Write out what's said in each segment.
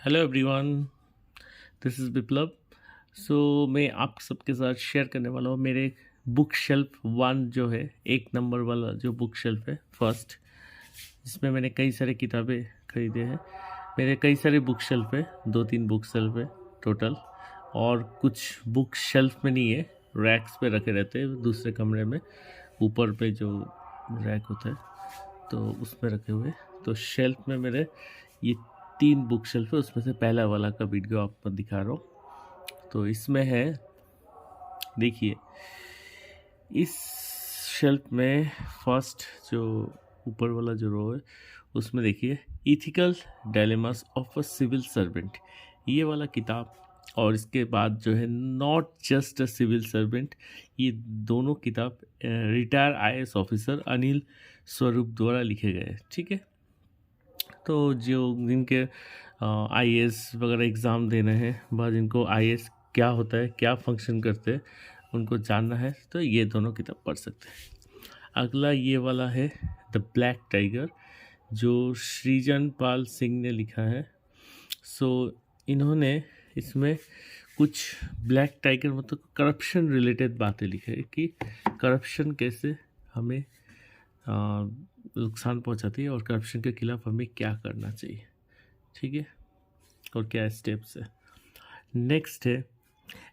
Hello everyone, this is Biplab. मैं आप सबके साथ शेयर करने वाला हूँ मेरे बुक शेल्फ वन जो है, एक नंबर वाला जो बुक शेल्फ है फर्स्ट, जिसमें मैंने कई सारी किताबें खरीदे हैं। मेरे कई सारे बुक शेल्फ है, 2-3 बुक शेल्फ है टोटल, और कुछ बुक शेल्फ में नहीं है, रैक्स पे रखे रहते हैं दूसरे कमरे में, ऊपर पे जो रैक होता है तो उसमें रखे हुए। तो शेल्फ में मेरे ये 3 बुक शेल्फ है, उसमें से पहला वाला का वीडियो आपको दिखा रहा हूँ। तो इसमें है, देखिए, इस शेल्फ में फर्स्ट जो ऊपर वाला जो रो है उसमें देखिए, ethical dilemmas of a civil servant, ये वाला किताब। और इसके बाद जो है not just a civil servant, ये दोनों किताब retire IAS officer Anil Swarup द्वारा लिखे गए हैं। ठीक है, तो जो जिनके आईएएस वगैरह एग्ज़ाम देने हैं, बाद इनको आईएएस क्या होता है, क्या फंक्शन करते हैं, उनको जानना है तो ये दोनों किताब पढ़ सकते हैं। अगला ये वाला है द ब्लैक टाइगर, जो सृजन पाल सिंह ने लिखा है। इन्होंने इसमें कुछ ब्लैक टाइगर मतलब करप्शन रिलेटेड बातें लिखी है कि करप्शन कैसे हमें नुकसान पहुंचाती है और करप्शन के खिलाफ हमें क्या करना चाहिए। ठीक है, और क्या स्टेप्स है। नेक्स्ट है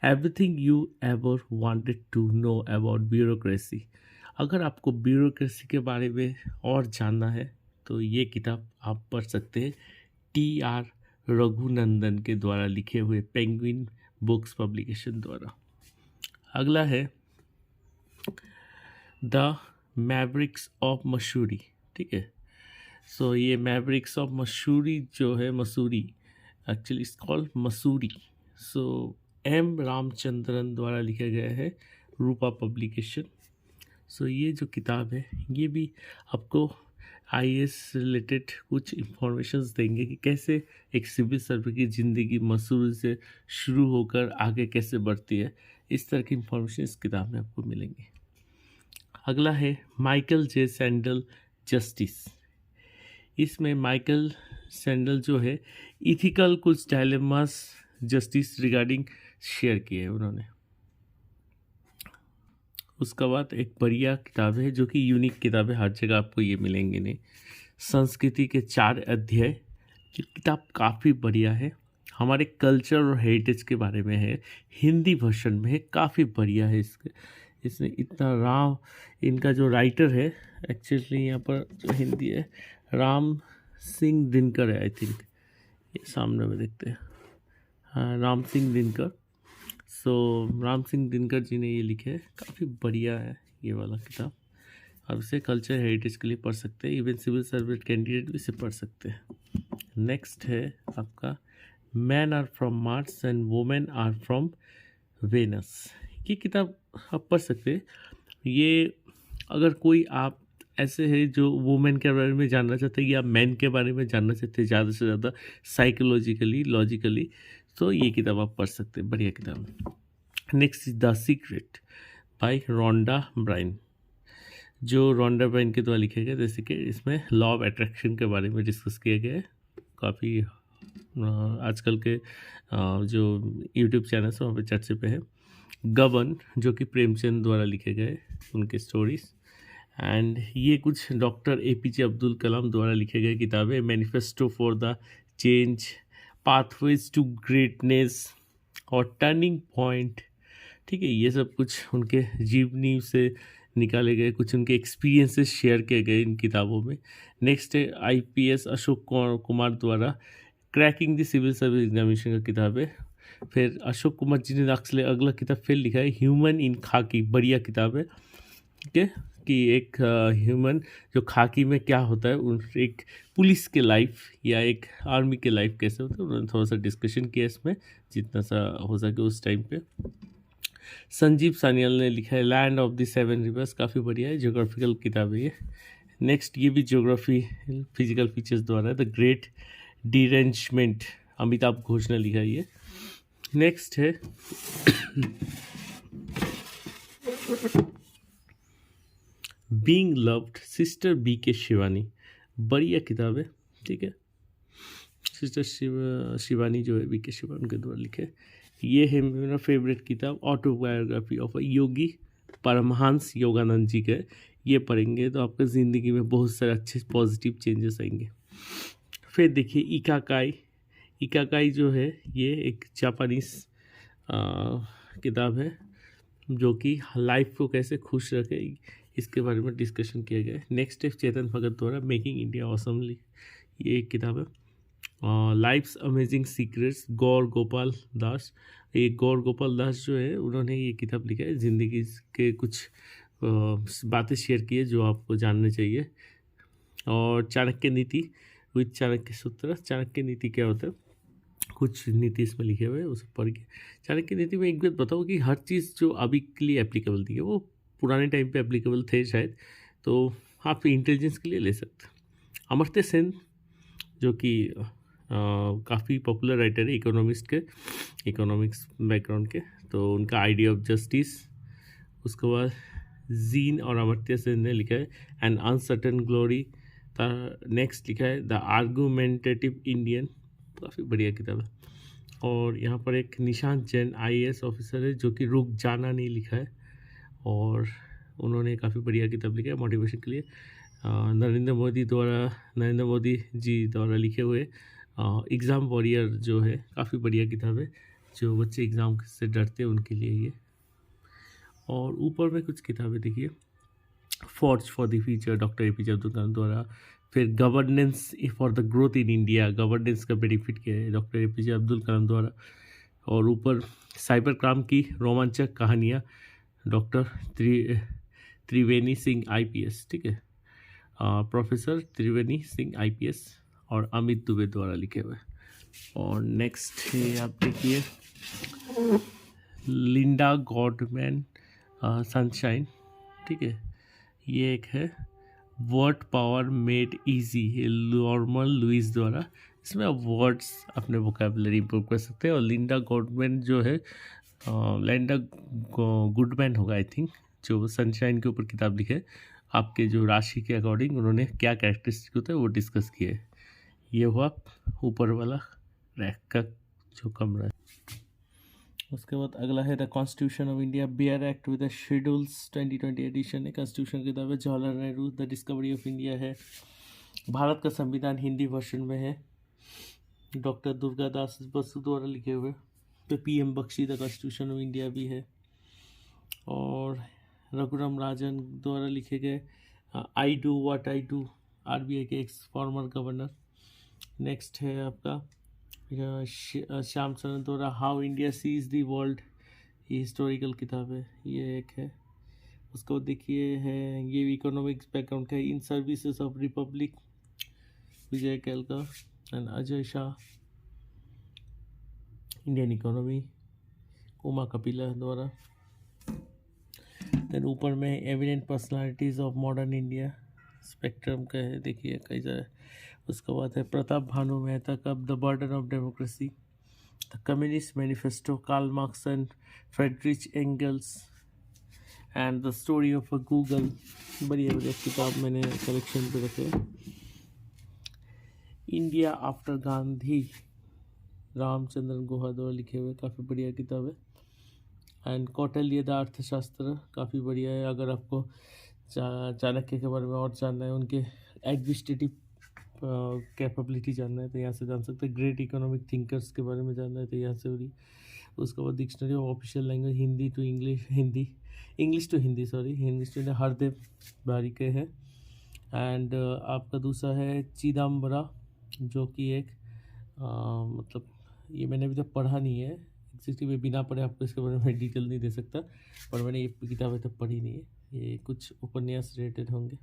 everything you ever wanted to know about bureaucracy. अगर आपको ब्यूरोक्रेसी के बारे में और जानना है तो ये किताब आप पढ़ सकते हैं, टी.आर. रघुनंदन के द्वारा लिखे हुए, पेंगुइन बुक्स पब्लिकेशन द्वारा। अगला है द मैवरिक्स ऑफ मसूरी। ठीक है, ये मैवरिक्स ऑफ मसूरी जो है, Mussoorie actually it's called Mussoorie. M Ramachandran द्वारा लिखा गया है, रूपा पब्लिकेशन। ये जो किताब है ये भी आपको आईएएस रिलेटेड कुछ इंफॉर्मेशंस देंगे कि कैसे एक सिविल सर्वेंट की ज़िंदगी मसूरी से शुरू होकर आगे कैसे बढ़ती है। इस तरह की इंफॉर्मेशन इस किताब में आपको मिलेंगी। अगला है माइकल जे सैंडल जस्टिस। इसमें माइकल सैंडल जो है इथिकल कुछ डायलेमास जस्टिस रिगार्डिंग शेयर किए हैं उन्होंने। उसका बाद एक बढ़िया किताब है जो कि यूनिक किताब है, हर जगह आपको ये मिलेंगे नहीं, संस्कृति के 4 अध्याय। ये किताब काफ़ी बढ़िया है, हमारे कल्चर और हेरिटेज के बारे में है, हिंदी वर्जन में है, काफ़ी बढ़िया है। इसमें इतना इनका जो राइटर है, एक्चुअली यहाँ पर जो हिंदी है, राम सिंह दिनकर है आई थिंक, ये सामने में देखते हैं, हाँ, राम सिंह दिनकर। राम सिंह दिनकर जी ने ये लिखे है, काफ़ी बढ़िया है ये वाला किताब। आप इसे कल्चर हेरिटेज के लिए पढ़ सकते हैं, इवन सिविल सर्विस कैंडिडेट भी इसे पढ़ सकते हैं। नेक्स्ट है आपका man are from Mars and women are from Venus. ये किताब आप पढ़ सकते हैं। ये अगर कोई आप ऐसे है जो वुमेन के बारे में जानना चाहते हैं या मैन के बारे में जानना चाहते हैं ज़्यादा से ज़्यादा साइकोलॉजिकली, लॉजिकली, तो ये किताब आप पढ़ सकते हैं, बढ़िया किताब है। Next is the secret by Rhonda Byrne, जो रोंडा ब्राइन के द्वारा लिखे गए। जैसे कि इसमें लॉ ऑफ अट्रैक्शन के बारे में डिस्कस किया गया है। काफ़ी आजकल के जो यूट्यूब चैनल है वहाँ पे चर्चे पे है। गबन, जो कि प्रेमचंद द्वारा लिखे गए उनके स्टोरीज। एंड ये कुछ डॉक्टर एपीजे अब्दुल कलाम द्वारा लिखे गए किताबें, manifesto for the change, pathways to greatness और टर्निंग पॉइंट। ठीक है, ये सब कुछ उनके जीवनी से निकाले गए, कुछ उनके एक्सपीरियंसेस शेयर किए गए इन किताबों में। नेक्स्ट है आईपीएस अशोक कुमार द्वारा cracking the civil service examination का किताब है। फिर अशोक कुमार जी ने अगला किताब फिर लिखा है ह्यूमन इन खाकी, बढ़िया किताब है। ठीक है, कि एक ह्यूमन जो खाकी में क्या होता है, उन एक पुलिस के लाइफ या एक आर्मी के लाइफ कैसे होता है, उन्होंने थोड़ा सा डिस्कशन किया इसमें, जितना सा हो सके उस टाइम पे। संजीव सान्याल ने लिखा है लैंड ऑफ द 7 रिवर्स, काफ़ी बढ़िया है, ज्योग्राफिकल किताब है ये। नेक्स्ट ये भी ज्योग्राफी फिजिकल फीचर्स द्वारा है, the great derangement, Amitabh Ghosh ने लिखा है ये। नेक्स्ट है बीइंग लव्ड, सिस्टर बी के शिवानी, बढ़िया किताब है। ठीक है, सिस्टर शिवानी जो है बीके शिवानी के द्वारा लिखे। ये है मेरा फेवरेट किताब, ऑटोबायोग्राफी ऑफ योगी परमहंस योगानंद जी के। ये पढ़ेंगे तो आपके ज़िंदगी में बहुत सारे अच्छे पॉजिटिव चेंजेस आएंगे। फिर देखिए इकाकाई। इकाकाई जो है ये एक जापानीज किताब है जो कि लाइफ को कैसे खुश रखे इसके बारे में डिस्कशन किया गया है। नेक्स्ट है चेतन भगत द्वारा मेकिंग इंडिया ऑसमली, ये एक किताब है। लाइफ्स अमेजिंग सीक्रेट्स गौर गोपाल दास। ये गौर गोपाल दास जो है उन्होंने ये किताब लिखा है, ज़िंदगी के कुछ बातें शेयर की है जो आपको जानने चाहिए। और चाणक्य नीति विद चाणक्य सूत्र। चाणक्य नीति क्या होता है, कुछ नीति इसमें लिखे हुए हैं, उसे पढ़ के। चाणक्य नीति में एक बात बताओ कि हर चीज़ जो अभी के लिए एप्लीकेबल थी वो पुराने टाइम पे एप्लीकेबल थे शायद, तो आप इंटेलिजेंस के लिए ले सकते। अमर्त्य सेन जो कि काफ़ी पॉपुलर राइटर है इकोनॉमिस्ट के, इकोनॉमिक्स बैकग्राउंड के, तो उनका आइडिया ऑफ जस्टिस। उसके बाद जीन और अमर्त्य सेन ने लिखा है एन अनसर्टन ग्लोरी। नेक्स्ट लिखा है द आर्गूमेंटेटिव इंडियन, काफ़ी बढ़िया किताब है। और यहाँ पर एक निशांत जैन IAS ऑफिसर है जो कि रुक जाना नहीं लिखा है, और उन्होंने काफ़ी बढ़िया किताब लिखा है मोटिवेशन के लिए। नरेंद्र मोदी जी द्वारा लिखे हुए एग्ज़ाम वॉरियर जो है, काफ़ी बढ़िया किताब है जो बच्चे एग्ज़ाम से डरते हैं उनके लिए ये। और ऊपर में कुछ किताबें देखिए, forge for the future doctor APJ Abdul Kalam द्वारा। फिर governance for the growth in India, governance का बेनिफिट क्या है, डॉक्टर APJ अब्दुल कलाम द्वारा। और ऊपर साइबर क्राइम की रोमांचक कहानियाँ, डॉक्टर त्रिवेणी सिंह IPS, ठीक है, प्रोफेसर त्रिवेणी सिंह IPS और अमित दुबे द्वारा लिखे हुए। और नेक्स्ट है आप देखिए लिंडा गॉडमैन सनशाइन, ठीक है, ये एक है word power made easy, Norman Lewis द्वारा। इसमें आप वर्ड्स अपने वोकैबुलरी इंप्रूव कर सकते हैं। और लिंडा गॉडमैन जो है, लिंडा गुडमैन होगा आई थिंक, जो सनशाइन के ऊपर किताब लिखे, आपके जो राशि के अकॉर्डिंग उन्होंने क्या कैरेक्टरिस्टिक होता है वो डिस्कस किए। ये हुआ ऊपर वाला रैक का जो कमरा है। उसके बाद अगला है the constitution of India bare act with the schedules 2020 edition है। कॉन्स्टिट्यूशन की किताब है। Jawaharlal Nehru the discovery of India है। भारत का संविधान हिंदी वर्जन में है, डॉक्टर दुर्गादास बसु द्वारा लिखे हुए। तो PM Bakshi the constitution of India भी है। और रघुराम राजन द्वारा लिखे गए I do what I do, RBI के एक्स फॉर्मर गवर्नर। नेक्स्ट है आपका श्याम चरण द्वारा how India sees the world, ये हिस्टोरिकल किताब है, ये एक है। उसको देखिए है, ये इकोनॉमिक्स बैकग्राउंड का है, in services of republic, Vijay Kelkar and Ajay Shah. Indian economy, Uma Kapila द्वारा। देन ऊपर में evident personalities of modern India, spectrum का है, देखिए कई सारे। उसके बाद है प्रताप भानु मेहता का the burden of democracy, the communist manifesto, Karl Marx and Friedrich Engels and the story of a Google. बढ़िया बढ़िया किताब मैंने कलेक्शन पे रखे। इंडिया आफ्टर गांधी, रामचंद्रन गुहा द्वारा लिखे हुए, काफ़ी बढ़िया किताब है। एंड कौटिल्य द अर्थशास्त्र, काफ़ी बढ़िया है। अगर आपको चाणक्य के बारे में और जानना है, उनके एडमिनिस्ट्रेटिव कैपेबिलिटी जानना है तो यहाँ से जान सकते हैं। ग्रेट इकोनॉमिक थिंकर्स के बारे में जानना है तो यहाँ से होगी। उसके बाद dictionary of official language Hindi to English, English to Hindi, English to Hardev Bahri के है। एंड आपका दूसरा है चिदम्बरा, जो कि एक मतलब ये मैंने अभी तक पढ़ा नहीं है एग्जैक्टली, मैं बिना पढ़े आपको इसके बारे में डिटेल नहीं दे सकता, पर मैंने ये किताब अभी तक पढ़ी नहीं है। ये कुछ उपन्यास रिलेटेड होंगे।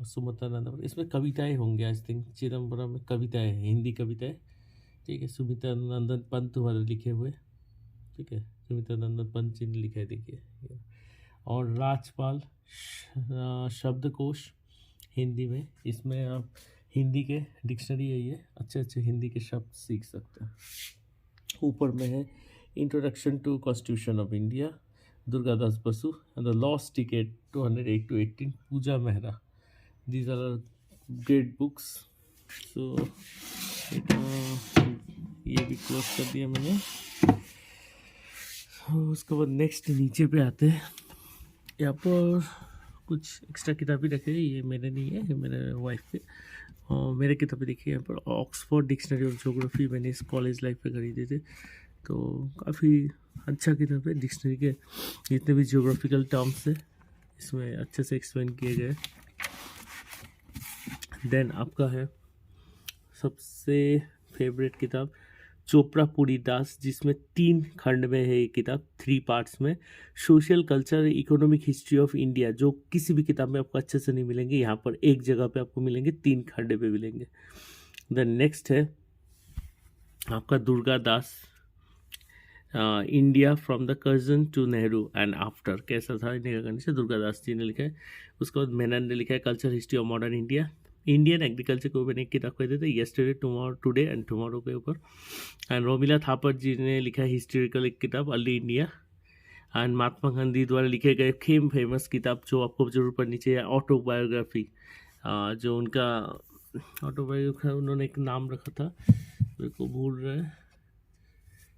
सुमित्रा नंदन, इसमें कविताएं होंगी आई थिंक, चिदम्बरम में कविताएं हैं, हिंदी कविताएं, ठीक है। सुमित्रा नंदन पंत द्वारा लिखे हुए, ठीक है, सुमित्रा नंदन पंत जी ने लिखा है, देखिए। और राजपाल शब्दकोश हिंदी में, इसमें आप हिंदी के डिक्शनरी है, ये अच्छे अच्छे हिंदी के शब्द सीख सकते हैं। ऊपर में है introduction to constitution of India, Durgadas Basu and the lost ticket 208 to 18, Pooja Mehra. These are great books. So ये भी क्लोज कर दिया मैंने। उसके बाद नेक्स्ट नीचे पे आते हैं। यहाँ पर कुछ एक्स्ट्रा किताबें रखे हैं, ये मेरे नहीं है, ये मेरे वाइफ के। और मेरे किताबें देखिए यहाँ पर ऑक्सफोर्ड डिक्शनरी ऑफ ज्योग्राफी मैंने इस कॉलेज लाइफ पे खरीदे थे, तो काफ़ी अच्छा किताब है। डिक्शनरी के जितने भी ज्योग्राफिकल टर्म्स है इसमें अच्छे से एक्सप्लेन किए गए। देन आपका है सबसे फेवरेट किताब चोपड़ा पूरी दास, जिसमें 3 खंड में है ये किताब, 3 पार्ट्स में। Social culture economic history of India, जो किसी भी किताब में आपको अच्छे से नहीं मिलेंगे, यहाँ पर एक जगह पे आपको मिलेंगे, 3 खंड पे मिलेंगे। देन नेक्स्ट है आपका Durga Das, India from the Curzon to Nehru and after, कैसा था इंडिया का कंडीशन, दुर्गा दास जी ने लिखा है। उसके बाद मेनन ने लिखा है culture history of modern India. Indian agriculture के ऊपर एक किताब कह देते yesterday tomorrow today and tomorrow के ऊपर। एंड रोमिला थापर जी ने लिखा है हिस्टोरिकल एक किताब early India. And Mahatma Gandhi द्वारा लिखे गए फेमस किताब जो आपको जरूर पढ़नी चाहिए, ऑटोबायोग्राफी। जो उनका ऑटोबायोग्राफी उन्होंने एक नाम रखा था, मेरे को भूल रहा है,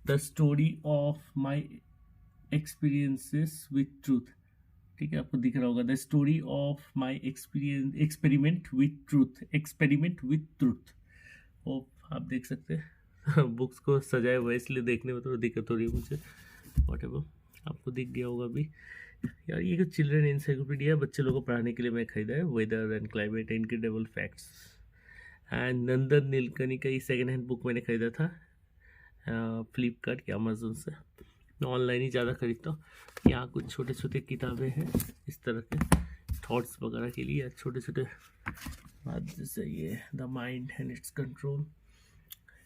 the story of my experiences with truth. ठीक है, आपको दिख रहा होगा, the story of my experiment with truth. वो आप देख सकते हैं। बुक्स को सजाए हुआ है इसलिए देखने में थोड़ा दिक्कत हो रही है मुझे, वॉट एवर, आपको दिख गया होगा अभी। यार ये चिल्ड्रन इंसाइक्लोपीडिया बच्चे लोगों को पढ़ाने के लिए मैं खरीदा है, weather and climate incredible facts. And Nandan Nilekani का ये सेकेंड हैंड बुक मैंने खरीदा था फ्लिपकार्ट या अमेजोन से, मैं ऑनलाइन ही ज़्यादा खरीदता हूँ। यहाँ कुछ छोटे छोटे किताबें हैं इस तरह के थॉट्स वगैरह के लिए, छोटे छोटे बात, जैसे ये the mind and its control,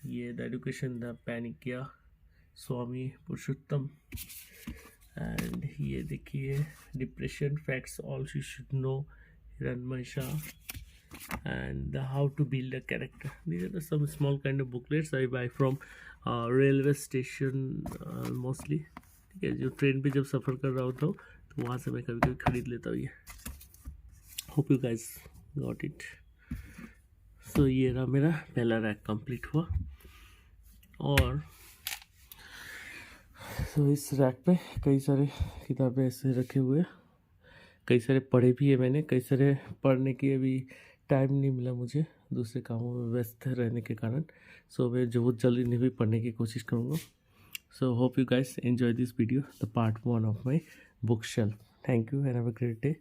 ये the education the panacea Swami Purushottam. And ये देखिए depression facts all you should know Hiranmay Shah. And how to build a character. These are some small kind of booklets I buy from railway station mostly। ठीक है, जो train पे जब सफ़र कर रहा होता हूँ तो वहाँ से मैं कभी कभी खरीद लेता हूँ ये। Hope you guys got it. So ये रहा मेरा पहला रैक कंप्लीट हुआ। और सो इस रैक पे कई सारे किताबें ऐसे रखे हुए, कई सारे पढ़े भी है मैंने, कई सारे पढ़ने की अभी टाइम नहीं मिला मुझे दूसरे कामों में व्यस्त रहने के कारण। सो मैं जो जल्दी नहीं भी पढ़ने की कोशिश करूँगा। So hope you guys enjoy this video, the part 1 of my book shelf. Thank you and have a great day.